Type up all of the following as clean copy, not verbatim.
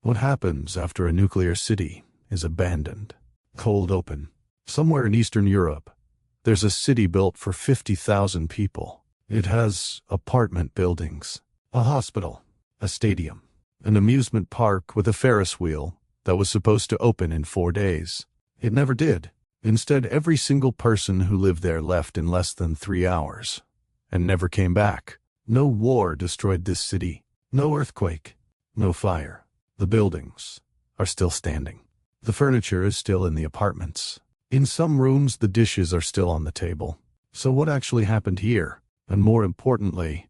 What happens after a nuclear city is abandoned? Cold open. Somewhere in Eastern Europe, there's a city built for 50,000 people. It has apartment buildings, a hospital, a stadium, an amusement park with a Ferris wheel that was supposed to open in 4 days. It never did. Instead, every single person who lived there left in less than 3 hours and never came back. No war destroyed this city. No earthquake. No fire. The buildings are still standing. The furniture is still in the apartments. In some rooms, the dishes are still on the table. So what actually happened here? And more importantly,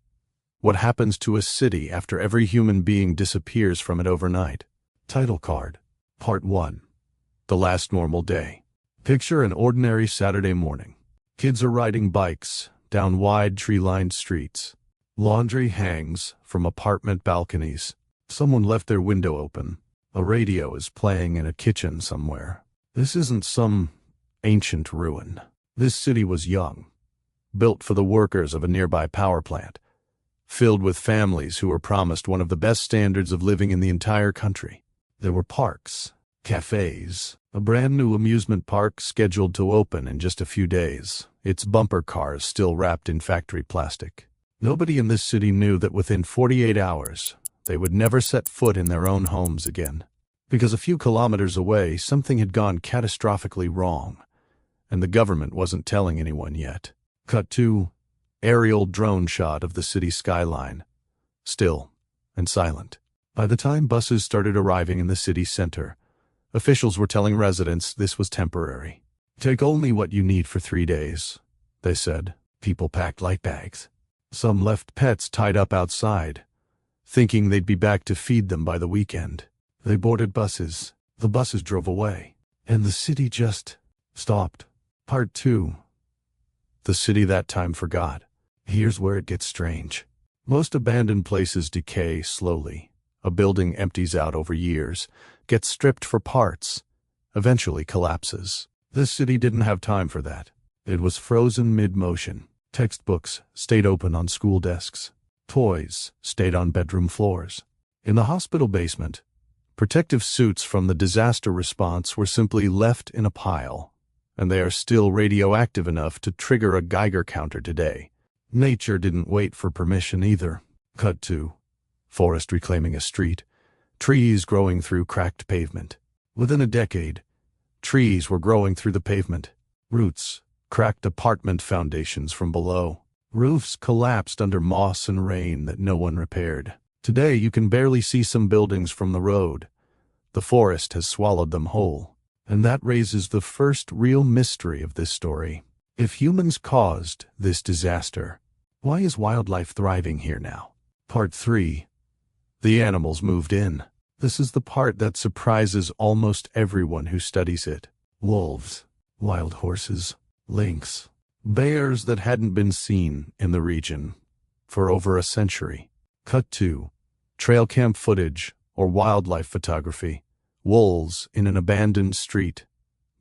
what happens to a city after every human being disappears from it overnight? Title card. Part 1. The last normal day. Picture an ordinary Saturday morning. Kids are riding bikes down wide tree-lined streets. Laundry hangs from apartment balconies. Someone left their window open. A radio is playing in a kitchen somewhere. This isn't some ancient ruin. This city was young, built for the workers of a nearby power plant, filled with families who were promised one of the best standards of living in the entire country. There were parks, cafes, a brand new amusement park scheduled to open in just a few days, its bumper cars still wrapped in factory plastic. Nobody in this city knew that within 48 hours, they would never set foot in their own homes again. Because a few kilometers away, something had gone catastrophically wrong, and the government wasn't telling anyone yet. Cut to aerial drone shot of the city skyline, still and silent. By the time buses started arriving in the city center, officials were telling residents this was temporary. Take only what you need for 3 days, they said. People packed light bags. Some left pets tied up outside, thinking they'd be back to feed them by the weekend. They boarded buses. The buses drove away, and the city just stopped. Part 2. The city that time forgot. Here's where it gets strange. Most abandoned places decay slowly. A building empties out over years, gets stripped for parts, eventually collapses. This city didn't have time for that. It was frozen mid-motion. Textbooks stayed open on school desks. Toys stayed on bedroom floors. In the hospital basement, protective suits from the disaster response were simply left in a pile, and they are still radioactive enough to trigger a Geiger counter today. Nature didn't wait for permission either. Cut to forest reclaiming a street, trees growing through cracked pavement. Within a decade, trees were growing through the pavement. Roots cracked apartment foundations from below. Roofs collapsed under moss and rain that no one repaired. Today you can barely see some buildings from the road. The forest has swallowed them whole. And that raises the first real mystery of this story. If humans caused this disaster, why is wildlife thriving here now? Part 3. The animals moved in. This is the part that surprises almost everyone who studies it. Wolves, wild horses, lynx, bears that hadn't been seen in the region for over a century. Cut to trail cam footage or wildlife photography. Wolves in an abandoned street.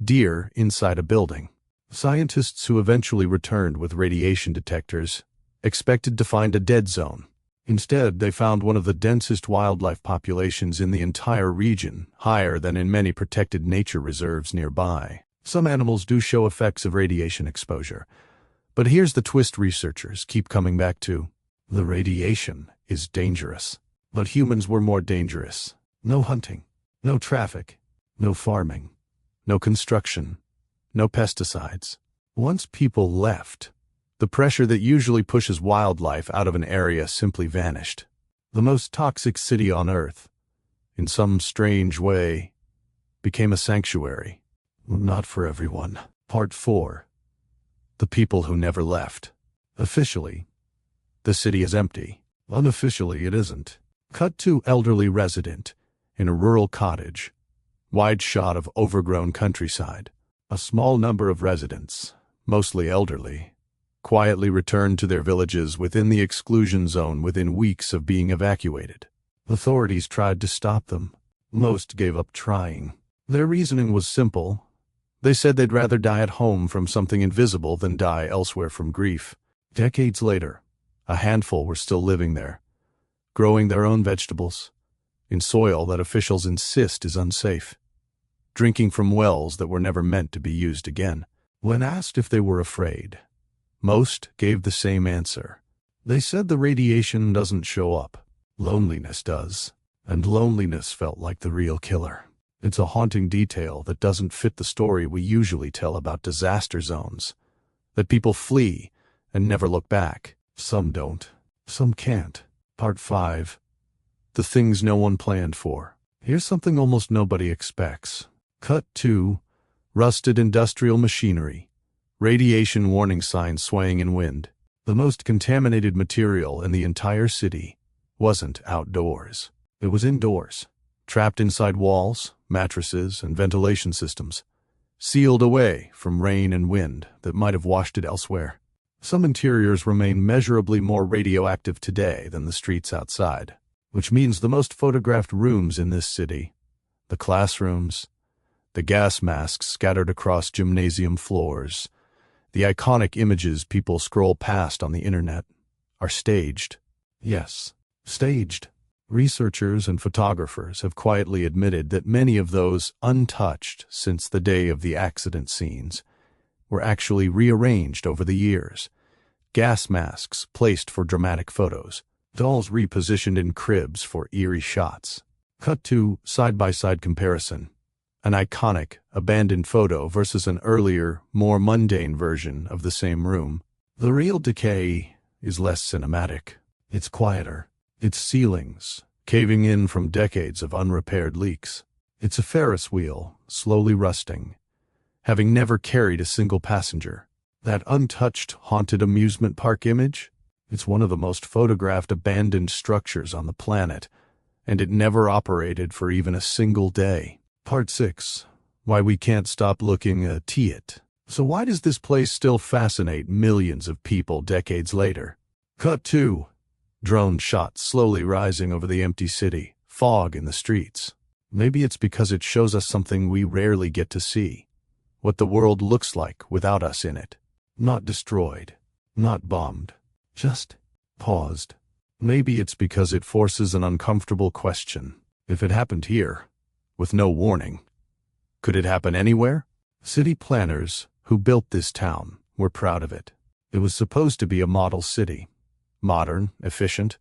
Deer inside a building. Scientists who eventually returned with radiation detectors expected to find a dead zone. Instead, they found one of the densest wildlife populations in the entire region, higher than in many protected nature reserves nearby. Some animals do show effects of radiation exposure, but here's the twist researchers keep coming back to. The radiation is dangerous, but humans were more dangerous. No hunting, no traffic, no farming, no construction, no pesticides. Once people left, the pressure that usually pushes wildlife out of an area simply vanished. The most toxic city on Earth, in some strange way, became a sanctuary. Not for everyone. Part 4. The people who never left. Officially, the city is empty. Unofficially, it isn't. Cut to elderly resident in a rural cottage. Wide shot of overgrown countryside. A small number of residents, mostly elderly, quietly returned to their villages within the exclusion zone within weeks of being evacuated. Authorities tried to stop them. Most gave up trying. Their reasoning was simple. They said they'd rather die at home from something invisible than die elsewhere from grief. Decades later, a handful were still living there, growing their own vegetables, in soil that officials insist is unsafe, drinking from wells that were never meant to be used again. When asked if they were afraid, most gave the same answer. They said the radiation doesn't show up. Loneliness does. And loneliness felt like the real killer. It's a haunting detail that doesn't fit the story we usually tell about disaster zones. That people flee and never look back. Some don't. Some can't. Part 5. The things no one planned for. Here's something almost nobody expects. Cut 2. Rusted industrial machinery. Radiation warning signs swaying in wind. The most contaminated material in the entire city wasn't outdoors. It was indoors, trapped inside walls, mattresses, and ventilation systems, sealed away from rain and wind that might have washed it elsewhere. Some interiors remain measurably more radioactive today than the streets outside, which means the most photographed rooms in this city, the classrooms, the gas masks scattered across gymnasium floors, the iconic images people scroll past on the internet, are staged. Yes, staged. Researchers and photographers have quietly admitted that many of those untouched since the day of the accident scenes were actually rearranged over the years. Gas masks placed for dramatic photos, dolls repositioned in cribs for eerie shots. Cut to side-by-side comparison. An iconic, abandoned photo versus an earlier, more mundane version of the same room. The real decay is less cinematic. It's quieter. Its ceilings, caving in from decades of unrepaired leaks. It's a Ferris wheel, slowly rusting, having never carried a single passenger. That untouched, haunted amusement park image? It's one of the most photographed abandoned structures on the planet, and it never operated for even a single day. Part 6. Why we can't stop looking at it. So why does this place still fascinate millions of people decades later? Cut 2. Drone shots slowly rising over the empty city, fog in the streets. Maybe it's because it shows us something we rarely get to see. What the world looks like without us in it. Not destroyed. Not bombed. Just paused. Maybe it's because it forces an uncomfortable question. If it happened here, with no warning, could it happen anywhere? City planners who built this town were proud of it. It was supposed to be a model city. Modern, efficient,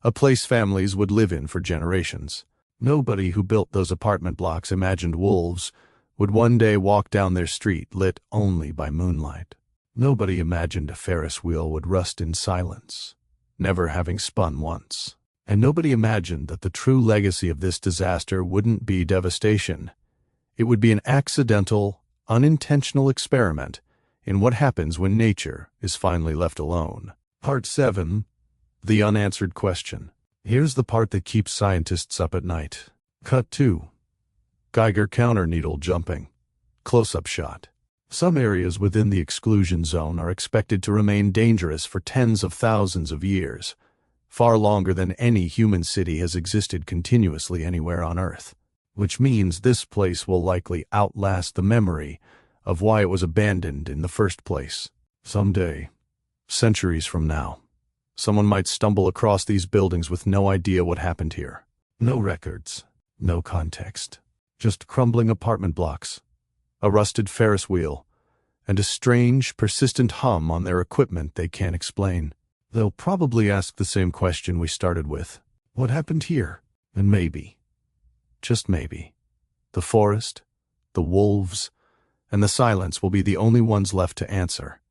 a place families would live in for generations. Nobody who built those apartment blocks imagined wolves would one day walk down their street lit only by moonlight. Nobody imagined a Ferris wheel would rust in silence, never having spun once. And nobody imagined that the true legacy of this disaster wouldn't be devastation. It would be an accidental, unintentional experiment in what happens when nature is finally left alone. Part 7. The unanswered question. Here's the part that keeps scientists up at night. Cut 2. Geiger counter needle jumping. Close-up shot. Some areas within the exclusion zone are expected to remain dangerous for tens of thousands of years, far longer than any human city has existed continuously anywhere on Earth. Which means this place will likely outlast the memory of why it was abandoned in the first place. Someday, centuries from now, someone might stumble across these buildings with no idea what happened here. No records, no context, just crumbling apartment blocks, a rusted Ferris wheel, and a strange, persistent hum on their equipment they can't explain. They'll probably ask the same question we started with. What happened here? And maybe, just maybe, the forest, the wolves, and the silence will be the only ones left to answer.